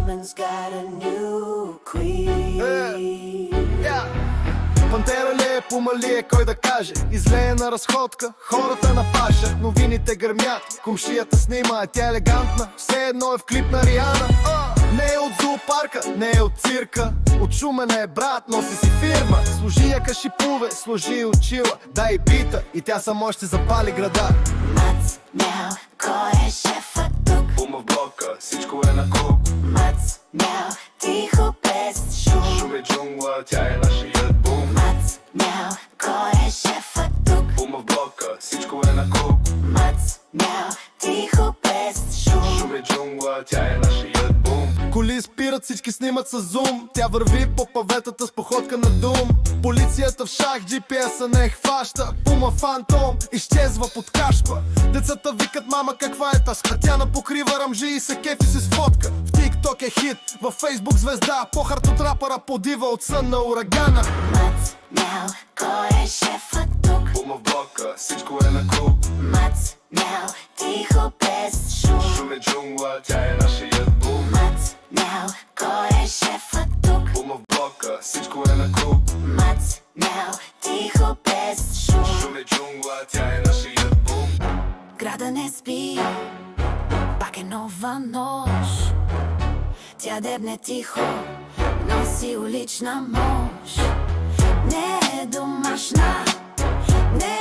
woman's got a new queen. Пантера ли е, пума ли е, кой да каже? Излея на разходка, хората на паша. Новините гърмят, комшията снима, тя е елегантна, все едно е в клип на Риана. Не е от зоопарка, не е от цирка, от Шумен е брат, носи си фирма. Служи яка шипове, служи очила, дай бита и тя само ще запали града. Мац, мяу, кой е шефът тук? Пума в блока, всичко е на куп. Мац, мяу, тихо без шум. Шум е джунгла, тя е нашият бум. Мац, мяу, кой е шефът тук? Пума в блока, всичко е на куп. Мац, мяу, тихо без шум. Шум е джунгла, тя е нашият бум. Коли спират, всички снимат с зум. Тя върви по паветата с походка на дум. Полицията в шах, GPS-а не е хваща. Пума фантом, изчезва под кашпа. Децата викат: мама, каква е таска? Тя напокрива рамжи и се кефи се сфотка. В TikTok е хит, във Facebook звезда. Похарт от рапъра подива от сън на урагана. Мац, мяу, кой е шефът тук? Пума в блока, всичко е на куп. Мац, мяу, тихо без шум. Шум е джунгла, тя е нашият бум. Мац, мяу, кой е шефът тук? Пума в блока, всичко е на куп. Мац, мяу, тихо без шум. Шум е джунгла, тя е нашият бум. Града не спи, пак е нова нощ. Тя дебне тихо, носи улична мощ. Не е домашна, не